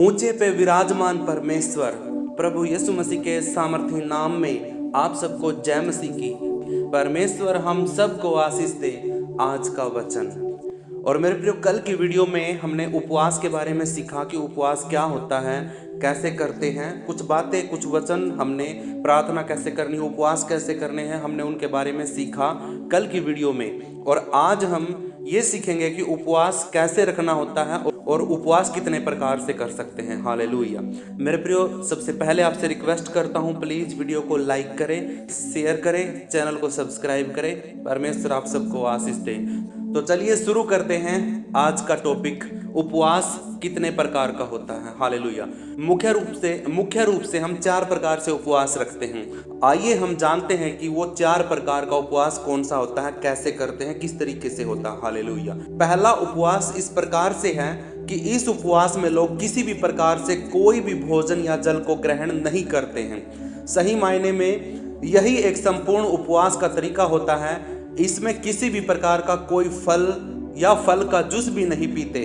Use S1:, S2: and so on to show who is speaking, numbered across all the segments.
S1: ऊंचे पे विराजमान परमेश्वर प्रभु यीशु मसीह के सामर्थी नाम में आप सबको जय मसीह की। परमेश्वर हम सबको आशीष दे। आज का वचन और मेरे प्रियो, कल की वीडियो में हमने उपवास के बारे में सीखा कि उपवास क्या होता है, कैसे करते हैं, कुछ बातें, कुछ वचन हमने, प्रार्थना कैसे करनी है, उपवास कैसे करने हैं, हमने उनके बारे में सीखा कल की वीडियो में। और आज हम ये सीखेंगे कि उपवास कैसे रखना होता है और उपवास कितने प्रकार से कर सकते हैं। हालेलुया। मेरे प्रियो, सबसे पहले आपसे रिक्वेस्ट करता हूँ, प्लीज वीडियो को लाइक करें, शेयर करें, चैनल को सब्सक्राइब करें। परमेश्वर आप सबको आशीष दे। तो चलिए शुरू करते हैं आज का टॉपिक, उपवास कितने प्रकार का होता है। हालेलुया। मुख्य रूप से हम 4 प्रकार से उपवास रखते हैं। आइए हम जानते हैं कि वो 4 प्रकार का उपवास कौन सा होता है, कैसे करते हैं, किस तरीके से होता है। हालेलुया। पहला उपवास इस प्रकार से है कि इस उपवास में लोग किसी भी प्रकार से कोई भी भोजन या जल को ग्रहण नहीं करते हैं। सही मायने में यही एक संपूर्ण उपवास का तरीका होता है। इसमें किसी भी प्रकार का कोई फल या फल का जूस भी नहीं पीते।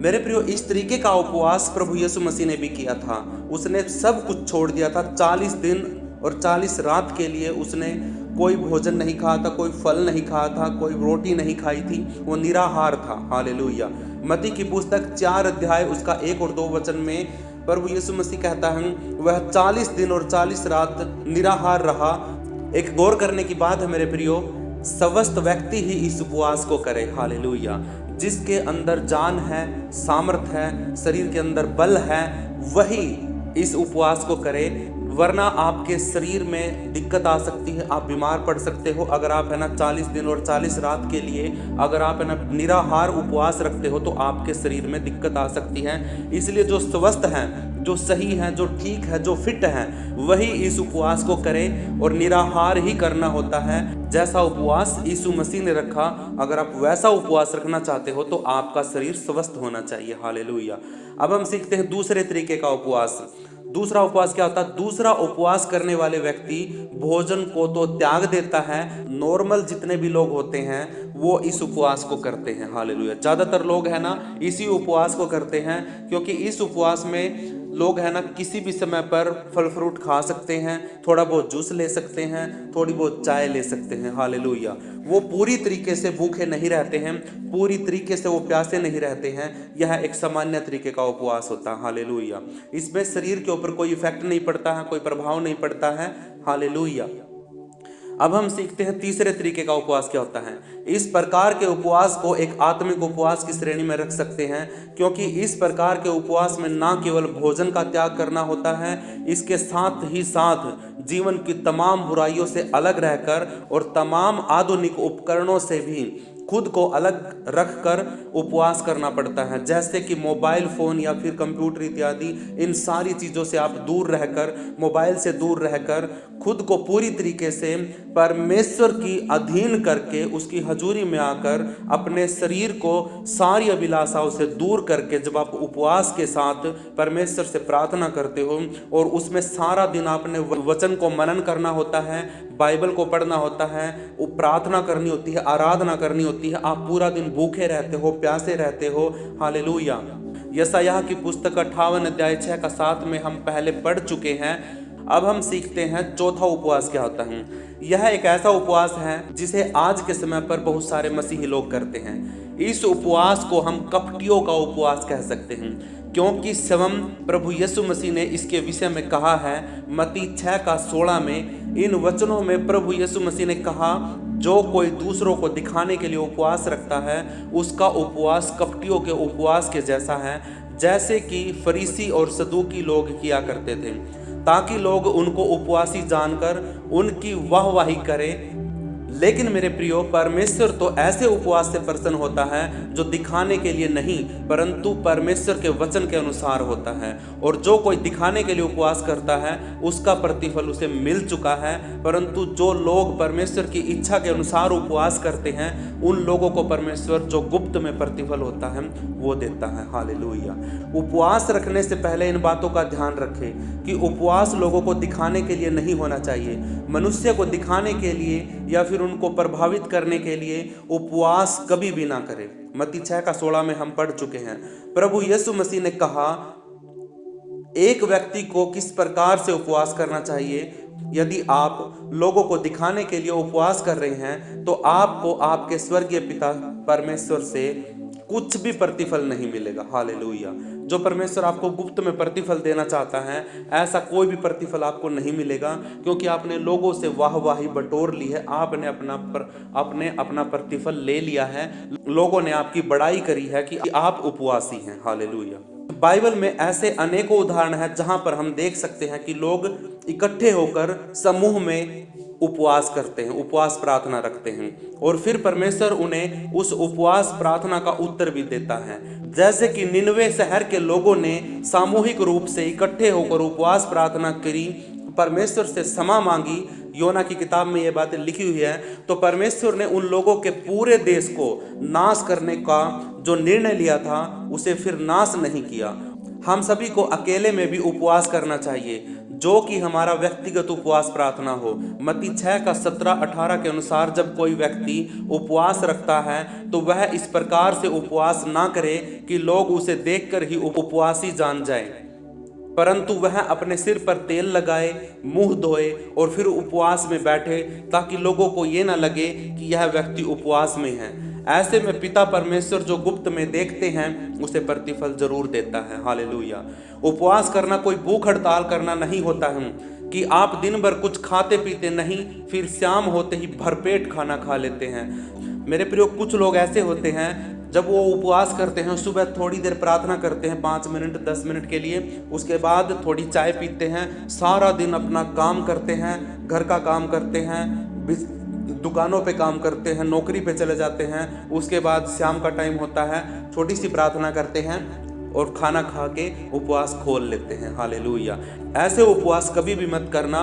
S1: मेरे प्रियो, इस तरीके का उपवास प्रभु यीशु मसीह ने भी किया था। उसने सब कुछ छोड़ दिया था। 40 दिन और 40 रात के लिए उसने कोई भोजन नहीं खाया था, कोई फल नहीं खाया था, कोई रोटी नहीं खाई थी। वो निराहार था। हालेलुया। मत्ती की पुस्तक 4 अध्याय उसका 1 और 2 वचन में प्रभु यीशु मसीह कहता है, वह 40 दिन और 40 रात निराहार रहा। एक गौर करने की बात है मेरे प्रियो, स्वस्थ व्यक्ति ही इस उपवास को करे। हालेलुया। जिसके अंदर जान है, सामर्थ है, शरीर के अंदर बल है, वही इस उपवास को करे। वरना आपके शरीर में दिक्कत आ सकती है, आप बीमार पड़ सकते हो। अगर आप 40 दिन और 40 रात के लिए अगर आप निराहार उपवास रखते हो तो आपके शरीर में दिक्कत आ सकती है। इसलिए जो स्वस्थ हैं, जो सही है, जो ठीक है, जो फिट है, वही इस उपवास को करे और निराहार ही करना होता है। जैसा उपवास यीशु मसीह ने रखा, अगर आप वैसा उपवास रखना चाहते हो तो आपका शरीर स्वस्थ होना चाहिए। हालेलुया। अब हम सीखते हैं दूसरे तरीके का उपवास। दूसरा उपवास क्या होता है? दूसरा उपवास करने वाले व्यक्ति भोजन को तो त्याग देता है। नॉर्मल जितने भी लोग होते हैं वो इस उपवास को करते हैं। हालेलुया। ज्यादातर लोग है ना इसी उपवास को करते हैं, क्योंकि इस उपवास में लोग है ना किसी भी समय पर फल फ्रूट खा सकते हैं, थोड़ा बहुत जूस ले सकते हैं, थोड़ी बहुत चाय ले सकते हैं। हालेलुया। वो पूरी तरीके से भूखे नहीं रहते हैं, पूरी तरीके से वो प्यासे नहीं रहते हैं। यह एक सामान्य तरीके का उपवास होता है। हालेलुया। इसमें शरीर के ऊपर कोई इफेक्ट नहीं पड़ता है, कोई प्रभाव नहीं पड़ता है। हालेलुया। अब हम सीखते हैं तीसरे तरीके का उपवास क्या होता है। इस प्रकार के उपवास को एक आत्मिक उपवास की श्रेणी में रख सकते हैं, क्योंकि इस प्रकार के उपवास में ना केवल भोजन का त्याग करना होता है, इसके साथ ही साथ जीवन की तमाम बुराइयों से अलग रहकर और तमाम आधुनिक उपकरणों से भी खुद को अलग रखकर उपवास करना पड़ता है। जैसे कि मोबाइल फोन या फिर कंप्यूटर इत्यादि, इन सारी चीज़ों से आप दूर रहकर, मोबाइल से दूर रहकर खुद को पूरी तरीके से परमेश्वर की अधीन करके उसकी हजूरी में आकर अपने शरीर को सारी अभिलाषाओं से दूर करके जब आप उपवास के साथ परमेश्वर से प्रार्थना करते हो और उसमें सारा दिन आपने वचन को मनन करना होता है, बाइबल को पढ़ना होता है, प्रार्थना करनी होती है, आराधना करनी होती है, आप पूरा दिन भूखे रहते हो, प्यासे रहते हो। हालेलुया। यशायाह की पुस्तक 58 अध्याय 6 का 7 में हम पहले पढ़ चुके हैं। अब हम सीखते हैं चौथा उपवास क्या होता है। यह एक ऐसा उपवास है जिसे आज के समय पर बहुत सारे मसीही लोग करते हैं। इस उपवास को हम कपटियों का उपवास कह सकते हैं, क्योंकि स्वयं प्रभु यीशु मसीह ने इसके विषय में कहा है। मत्ती 6 का 16 में इन वचनों में प्रभु यीशु मसीह ने कहा, जो कोई दूसरों को दिखाने के लिए उपवास रखता है उसका उपवास कपटियों के उपवास के जैसा है, जैसे कि फरीसी और सदूकी लोग किया करते थे, ताकि लोग उनको उपवासी जानकर उनकी वाहवाही करें। लेकिन मेरे प्रियो, परमेश्वर तो ऐसे उपवास से प्रसन्न होता है जो दिखाने के लिए नहीं परंतु परमेश्वर के वचन के अनुसार होता है। और जो कोई दिखाने के लिए उपवास करता है उसका प्रतिफल उसे मिल चुका है, परंतु जो लोग परमेश्वर की इच्छा के अनुसार उपवास करते हैं उन लोगों को परमेश्वर जो गुप्त में प्रतिफल होता है वो देता है। हालेलुया। उपवास रखने से पहले इन बातों का ध्यान रखें कि उपवास लोगों को दिखाने के लिए नहीं होना चाहिए। मनुष्य को दिखाने के लिए या फिर उनको प्रभावित करने के लिए उपवास कभी भी ना करें। मत्ती 6 का 16 में हम पढ़ चुके हैं। प्रभु यीशु मसीह ने कहा, एक व्यक्ति को किस प्रकार से उपवास करना चाहिए। यदि आप लोगों को दिखाने के लिए उपवास कर रहे हैं तो आपको आपके स्वर्गीय पिता परमेश्वर से कुछ भी प्रतिफल नहीं मिलेगा। हालेलुया। जो परमेश्वर आपको गुप्त में प्रतिफल देना चाहता है, ऐसा कोई भी प्रतिफल आपको नहीं मिलेगा, क्योंकि आपने लोगों से वाहवाही बटोर ली है। आपने अपना प्रतिफल ले लिया है। लोगों ने आपकी बड़ाई करी है कि आप उपवासी हैं। हालेलुया। बाइबल में ऐसे अनेकों उदाहरण हैं जहां पर हम देख सकते हैं कि लोग इकट्ठे होकर समूह में उपवास करते हैं, उपवास प्रार्थना रखते हैं, और फिर परमेश्वर उन्हें उस उपवास प्रार्थना का उत्तर भी देता है। जैसे कि निनवे शहर के लोगों ने सामूहिक रूप से इकट्ठे होकर उपवास प्रार्थना करी, परमेश्वर से क्षमा मांगी। योना की किताब में ये बातें लिखी हुई है। तो परमेश्वर ने उन लोगों के पूरे देश को नाश करने का जो निर्णय लिया था उसे फिर नाश नहीं किया। हम सभी को अकेले में भी उपवास करना चाहिए, जो कि हमारा व्यक्तिगत उपवास प्रार्थना हो। मत्ती 6 का 17-18 के अनुसार जब कोई व्यक्ति उपवास रखता है तो वह इस प्रकार से उपवास ना करे कि लोग उसे देखकर ही उपवासी जान जाएं, परंतु वह अपने सिर पर तेल लगाए, मुंह धोए और फिर उपवास में बैठे, ताकि लोगों को ये ना लगे कि यह व्यक्ति उपवास में है। ऐसे में पिता परमेश्वर जो गुप्त में देखते हैं उसे प्रतिफल जरूर देता है। हालेलुया। उपवास करना कोई भूख हड़ताल करना नहीं होता है कि आप दिन भर कुछ खाते पीते नहीं, फिर शाम होते ही भरपेट खाना खा लेते हैं। मेरे प्रियो, कुछ लोग ऐसे होते हैं जब वो उपवास करते हैं, सुबह थोड़ी देर प्रार्थना करते हैं 5 मिनट 10 मिनट के लिए, उसके बाद थोड़ी चाय पीते हैं, सारा दिन अपना काम करते हैं, घर का काम करते हैं, दुकानों पे काम करते हैं, नौकरी पे चले जाते हैं, उसके बाद शाम का टाइम होता है, छोटी सी प्रार्थना करते हैं और खाना खा के उपवास खोल लेते हैं। हालेलुया। ऐसे उपवास कभी भी मत करना,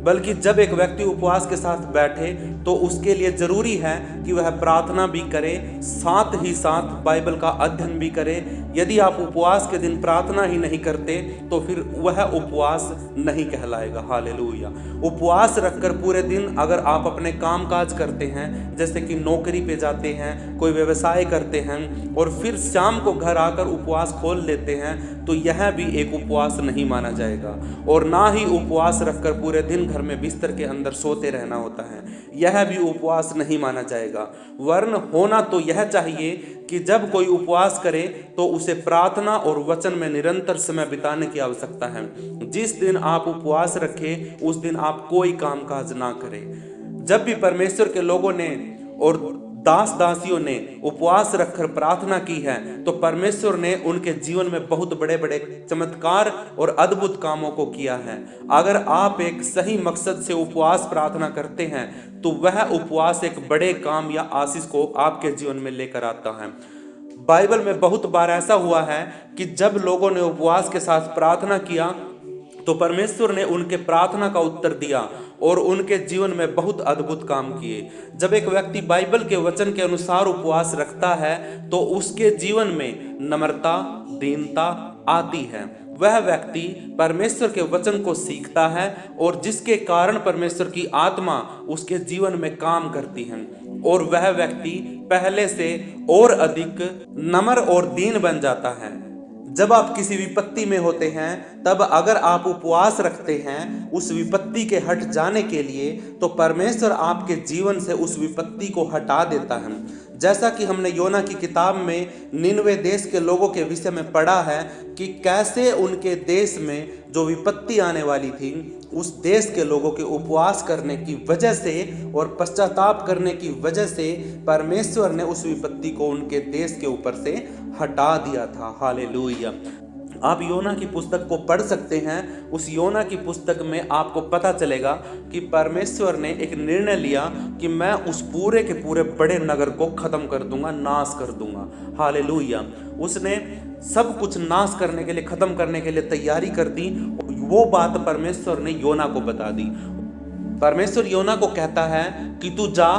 S1: बल्कि जब एक व्यक्ति उपवास के साथ बैठे तो उसके लिए जरूरी है कि वह प्रार्थना भी करे, साथ ही साथ बाइबल का अध्ययन भी करे। यदि आप उपवास के दिन प्रार्थना ही नहीं करते तो फिर वह उपवास नहीं कहलाएगा। हालेलुया। उपवास रखकर पूरे दिन अगर आप अपने काम काज करते हैं, जैसे कि नौकरी पे जाते हैं, कोई व्यवसाय करते हैं और फिर शाम को घर आकर उपवास खोल लेते हैं, तो यह भी एक उपवास नहीं माना जाएगा। और ना ही उपवास रखकर पूरे दिन घर में बिस्तर के अंदर सोते रहना होता है, यह भी उपवास नहीं माना जाएगा। वरन होना तो यह चाहिए कि जब कोई उपवास करे तो उसे प्रार्थना और वचन में निरंतर समय बिताने की आवश्यकता है। जिस दिन आप उपवास रखें उस दिन आप कोई कामकाज ना करें। जब भी परमेश्वर के लोगों ने और दास दासियों ने उपवास रखकर प्रार्थना की है तो परमेश्वर ने उनके जीवन में बहुत बड़े बड़े चमत्कार और अद्भुत कामों को किया है। अगर आप एक सही मकसद से उपवास प्रार्थना करते हैं तो वह उपवास एक बड़े काम या आशीष को आपके जीवन में लेकर आता है। बाइबल में बहुत बार ऐसा हुआ है कि जब लोगों ने उपवास के साथ प्रार्थना किया तो परमेश्वर ने उनके प्रार्थना का उत्तर दिया और उनके जीवन में बहुत अद्भुत काम किए। जब एक व्यक्ति बाइबल के वचन के अनुसार उपवास रखता है तो उसके जीवन में नम्रता, दीनता आती है। वह व्यक्ति परमेश्वर के वचन को सीखता है और जिसके कारण परमेश्वर की आत्मा उसके जीवन में काम करती है और वह व्यक्ति पहले से और अधिक नम्र और दीन बन जाता है। जब आप किसी विपत्ति में होते हैं तब अगर आप उपवास रखते हैं उस विपत्ति के हट जाने के लिए, तो परमेश्वर आपके जीवन से उस विपत्ति को हटा देता है। जैसा कि हमने योना की किताब में निनवे देश के लोगों के विषय में पढ़ा है कि कैसे उनके देश में जो विपत्ति आने वाली थी, उस देश के लोगों के उपवास करने की वजह से और पश्चाताप करने की वजह से परमेश्वर ने उस विपत्ति को उनके देश के ऊपर से हटा दिया था। हालेलुया। आप योना की पुस्तक को पढ़ सकते हैं। उस योना की पुस्तक में आपको पता चलेगा कि परमेश्वर ने एक निर्णय लिया कि मैं उस पूरे के पूरे बड़े नगर को खत्म कर दूंगा, नाश कर दूंगा। हालेलुया। उसने सब कुछ नाश करने के लिए, खत्म करने के लिए तैयारी कर दी। वो बात परमेश्वर ने योना को बता दी। परमेश्वर योना को कहता है कि तू जा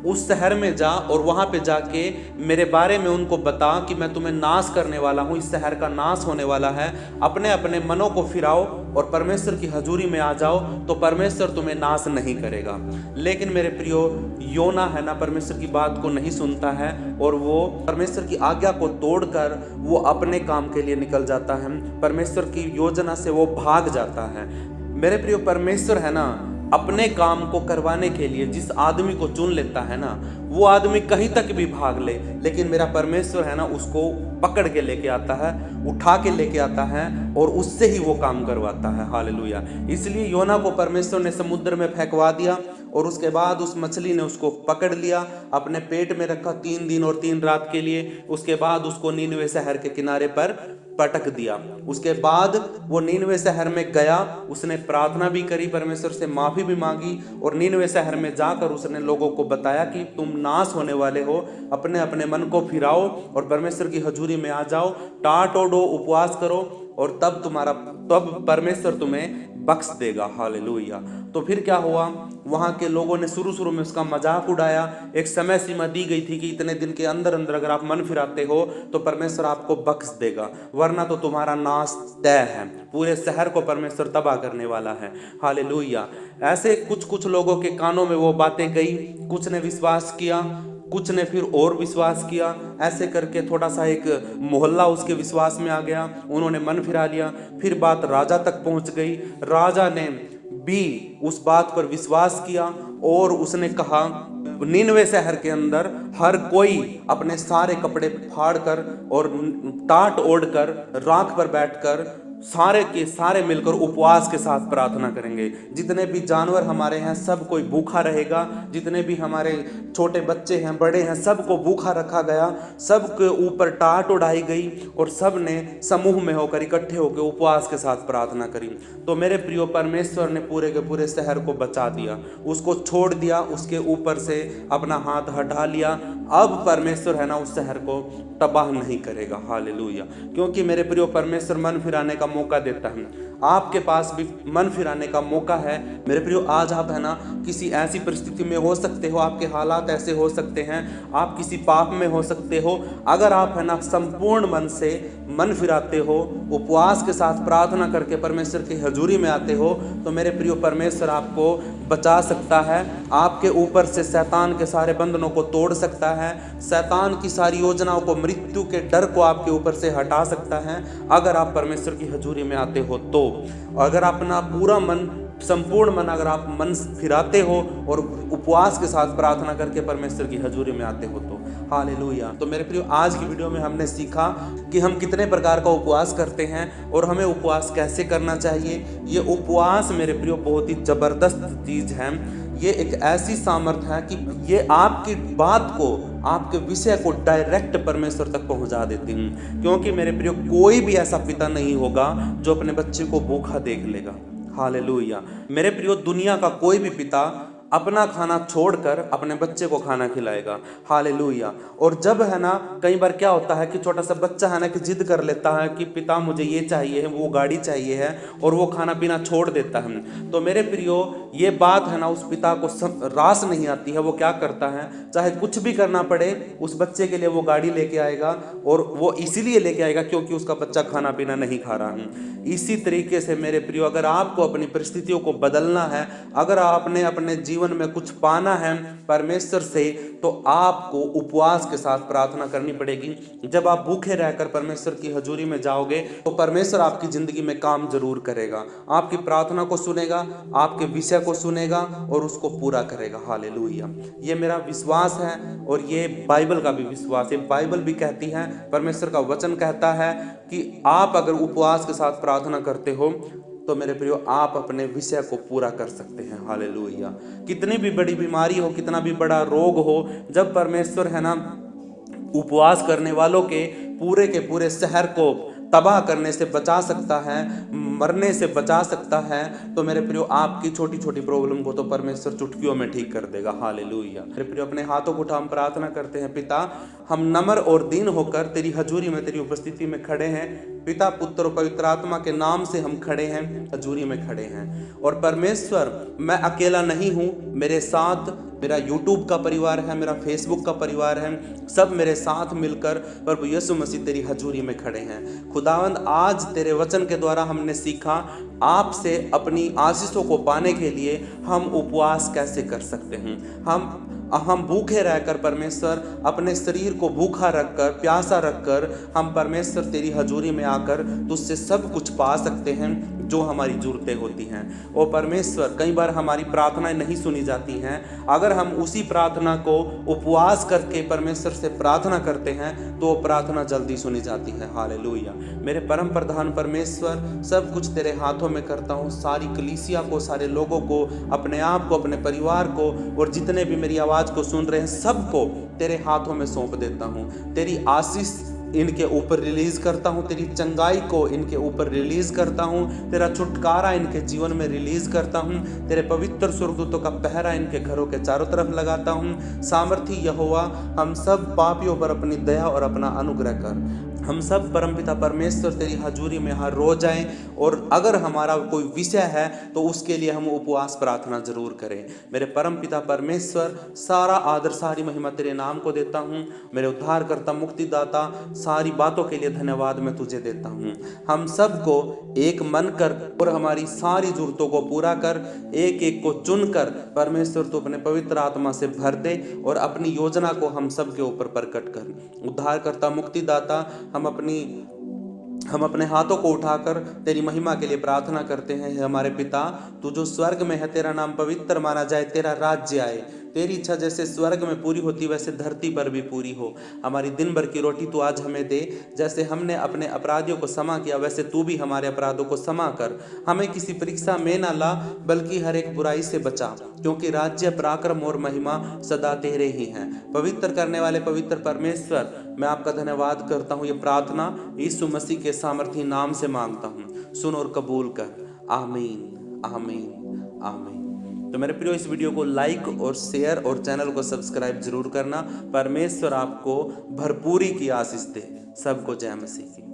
S1: उस शहर में जा और वहाँ पे जाके मेरे बारे में उनको बता कि मैं तुम्हें नाश करने वाला हूँ, इस शहर का नाश होने वाला है। अपने अपने मनों को फिराओ और परमेश्वर की हजूरी में आ जाओ, तो परमेश्वर तुम्हें नाश नहीं करेगा। लेकिन मेरे प्रियो, योना है ना, परमेश्वर की बात को नहीं सुनता है और वो परमेश्वर की आज्ञा को तोड़कर वो अपने काम के लिए निकल जाता है, परमेश्वर की योजना से वो भाग जाता है। मेरे प्रियो, परमेश्वर है ना, अपने काम को करवाने के लिए जिस आदमी को चुन लेता है ना, वो आदमी कहीं तक भी भाग ले, लेकिन मेरा परमेश्वर है ना, उसको पकड़ के लेके आता है, उठा के लेके आता है और उससे ही वो काम करवाता है। हालेलुया। इसलिए योना को परमेश्वर ने समुद्र में फेंकवा दिया और उसके बाद उस मछली ने उसको पकड़ लिया, अपने पेट में रखा 3 दिन और 3 रात के लिए। उसके बाद उसको नीनवे शहर के किनारे पर पटक दिया। उसके बाद वो नीनवे शहर में गया, उसने प्रार्थना भी करी, परमेश्वर से माफी भी मांगी और नीनवे शहर में जाकर उसने लोगों को बताया कि तुम नाश होने वाले हो, अपने अपने मन को फिराओ और परमेश्वर की हजूरी में आ जाओ, टाट ओढ़ो, उपवास करो और तब परमेश्वर तुम्हें बख्श देगा। हालेलुया। तो फिर क्या हुआ, वहाँ के लोगों ने शुरू में उसका मजाक उड़ाया। एक समय सीमा दी गई थी कि इतने दिन के अंदर अंदर अगर आप मन फिराते हो तो परमेश्वर आपको बख्श देगा, वरना तो तुम्हारा नाश तय है। पूरे शहर को परमेश्वर तबाह करने वाला है। हालेलुया। ऐसे कुछ लोगों के कानों में वो बातें गई, कुछ ने विश्वास किया, कुछ ने फिर और विश्वास किया। ऐसे करके थोड़ा सा एक मोहल्ला उसके विश्वास में आ गया, उन्होंने मन फिरा लिया। फिर बात राजा तक पहुंच गई, राजा ने भी उस बात पर विश्वास किया और उसने कहा नीनवे शहर के अंदर हर कोई अपने सारे कपड़े फाड़कर और टाट ओढ़कर राख पर बैठकर सारे के सारे मिलकर उपवास के साथ प्रार्थना करेंगे। जितने भी जानवर हमारे हैं सब कोई भूखा रहेगा, जितने भी हमारे छोटे बच्चे हैं, बड़े हैं, सबको भूखा रखा गया, सबके ऊपर टाट उड़ाई गई और सब ने समूह में होकर इकट्ठे होकर उपवास के साथ प्रार्थना करी। तो मेरे प्रियो, परमेश्वर ने पूरे के पूरे शहर को बचा दिया, उसको छोड़ दिया, उसके ऊपर से अपना हाथ हटा लिया। अब परमेश्वर है ना उस शहर को तबाह नहीं करेगा। हालेलुया। क्योंकि मेरे प्रियो, परमेश्वर मन फिराने का मौका देता है। आपके पास भी मन फिराने का मौका है। मेरे प्रियो, आज आप है ना किसी ऐसी परिस्थिति में हो सकते हो, आपके हालात ऐसे हो सकते हैं, आप किसी पाप में हो सकते हो। अगर आप है ना संपूर्ण मन से मन फिराते हो, उपवास के साथ प्रार्थना करके परमेश्वर की हजूरी में आते हो, तो मेरे प्रियो, परमेश्वर आपको बचा सकता है, आपके ऊपर से शैतान के सारे बंधनों को तोड़ सकता है, शैतान की सारी योजनाओं को, मृत्यु के डर को आपके ऊपर से हटा सकता है, अगर आप परमेश्वर की हजूरी में आते हो तो। अगर अपना पूरा मन, संपूर्ण मन अगर आप मन फिराते हो और उपवास के साथ प्रार्थना करके परमेश्वर की हजूरी में आते हो तो। हालेलुया। तो मेरे प्रियो, आज की वीडियो में हमने सीखा कि हम कितने प्रकार का उपवास करते हैं और हमें उपवास कैसे करना चाहिए। ये उपवास मेरे प्रियो बहुत ही जबरदस्त चीज़ है। ये एक ऐसी सामर्थ है कि ये आपकी बात को, आपके विषय को डायरेक्ट परमेश्वर तक पहुंचा देती हूँ। क्योंकि मेरे प्रियो, कोई भी ऐसा पिता नहीं होगा जो अपने बच्चे को भूखा देख लेगा। हालेलुया। मेरे प्रियो, दुनिया का कोई भी पिता अपना खाना छोड़कर अपने बच्चे को खाना खिलाएगा। हालेलुया। और जब है ना, कई बार क्या होता है कि छोटा सा बच्चा है ना कि जिद कर लेता है कि पिता मुझे ये चाहिए है, वो गाड़ी चाहिए है, और वो खाना पीना छोड़ देता है। तो मेरे प्रियो, ये बात है ना उस पिता को रास नहीं आती है। वो क्या करता है, चाहे कुछ भी करना पड़े, उस बच्चे के लिए वो गाड़ी लेके आएगा, और वो इसीलिए लेके आएगा क्योंकि उसका बच्चा खाना पीना नहीं खा रहा है। इसी तरीके से मेरे प्रियो, अगर आपको अपनी परिस्थितियों को बदलना है, अगर आपने अपने जीवन में कुछ पाना है परमेश्वर से, तो आपको उपवास के साथ प्रार्थना करनी पड़ेगी। जब आप भूखे रहकर परमेश्वर की हजूरी में जाओगे तो परमेश्वर आपकी जिंदगी में काम जरूर करेगा, आपकी प्रार्थना को सुनेगा, आपके विषय को सुनेगा और उसको पूरा करेगा। हालेलुया। ये मेरा विश्वास है और ये बाइबल का भी विश्वास है। बाइबल भी कहती है, परमेश्वर का वचन कहता है कि आप अगर उपवास के साथ प्रार्थना करते हो तो मेरे प्रियो, आप अपने विषय को पूरा कर सकते हैं। हालेलुया। कितनी भी बड़ी बीमारी हो, कितना भी बड़ा रोग हो, जब परमेश्वर है ना उपवास करने वालों के पूरे शहर को तबाह करने से बचा सकता है, मरने से बचा सकता है, तो मेरे प्रियो, आपकी छोटी छोटी प्रॉब्लम को तो परमेश्वर चुटकियों में ठीक कर देगा। हालेलुया। मेरे प्रियो, अपने हाथों को उठा हम प्रार्थना करते हैं। पिता, हम नम्र और दीन होकर तेरी हजूरी में, तेरी उपस्थिति में खड़े हैं। पिता, पुत्र और पवित्र आत्मा के नाम से हम खड़े हैं, हजूरी में खड़े हैं। और परमेश्वर, मैं अकेला नहीं हूँ, मेरे साथ मेरा यूट्यूब का परिवार है, मेरा फेसबुक का परिवार है, सब मेरे साथ मिलकर प्रभु यीशु मसीह तेरी हजूरी में खड़े हैं। खुदावंद, आज तेरे वचन के द्वारा हमने सीखा आपसे अपनी आशीषों को पाने के लिए हम उपवास कैसे कर सकते हैं। हम भूखे रहकर परमेश्वर अपने शरीर को भूखा रखकर, प्यासा रखकर हम परमेश्वर तेरी हजूरी में आकर तुझसे सब कुछ पा सकते हैं जो हमारी ज़रूरतें होती हैं। ओ परमेश्वर, कई बार हमारी प्रार्थनाएं नहीं सुनी जाती हैं। अगर हम उसी प्रार्थना को उपवास करके परमेश्वर से प्रार्थना करते हैं तो वो प्रार्थना जल्दी सुनी जाती है। हालेलुया। मेरे परम प्रधान परमेश्वर, सब कुछ तेरे हाथों में करता हूँ। सारी कलीसिया को, सारे लोगों को, अपने आप को, अपने परिवार को और जितने भी मेरी आवाज़ को सुन रहे हैं सबको तेरे हाथों में सौंप देता हूँ। तेरी आशीष इनके ऊपर रिलीज करता हूँ, तेरी चंगाई को इनके ऊपर रिलीज करता हूँ, तेरा छुटकारा इनके जीवन में रिलीज करता हूँ, तेरे पवित्र स्वर्गदूतों का पहरा इनके घरों के चारों तरफ लगाता हूँ। सामर्थी यहोवा, हम सब पापियों पर अपनी दया और अपना अनुग्रह कर। हम सब परमपिता परमेश्वर तेरी हजूरी में हर रोज आएं, और अगर हमारा कोई विषय है तो उसके लिए हम उपवास प्रार्थना जरूर करें। मेरे परमपिता परमेश्वर, सारा आदर सारी महिमा तेरे नाम को देता हूँ। मेरे उद्धारकर्ता मुक्तिदाता, सारी बातों के लिए धन्यवाद मैं तुझे देता हूँ। हम सबको एक मन कर और हमारी सारी जरूरतों को पूरा कर, एक एक को चुनकर परमेश्वर तू अपने पवित्र आत्मा से भर दे और अपनी योजना को हम सब के ऊपर प्रकट कर। उद्धारकर्ता मुक्तिदाता, हम अपने हाथों को उठाकर तेरी महिमा के लिए प्रार्थना करते हैं। हमारे पिता, तू जो स्वर्ग में है, तेरा नाम पवित्र माना जाए, तेरा राज्य आए, तेरी इच्छा जैसे स्वर्ग में पूरी होती वैसे धरती पर भी पूरी हो। हमारी दिन भर की रोटी तू आज हमें दे। जैसे हमने अपने अपराधियों को क्षमा किया वैसे तू भी हमारे अपराधों को क्षमा कर। हमें किसी परीक्षा में ना ला, बल्कि हर एक बुराई से बचा, क्योंकि राज्य, पराक्रम और महिमा सदा तेरे ही हैं। पवित्र करने वाले पवित्र परमेश्वर, मैं आपका धन्यवाद करता हूँ। ये प्रार्थना यीशु मसीह के सामर्थी नाम से मांगता हूँ, सुन और कबूल कर। आमीन, आमीन, आमीन। तो मेरे प्रियो, इस वीडियो को लाइक और शेयर और चैनल को सब्सक्राइब जरूर करना। परमेश्वर आपको भरपूरी की आशीष दे। सबको जय मसीह की।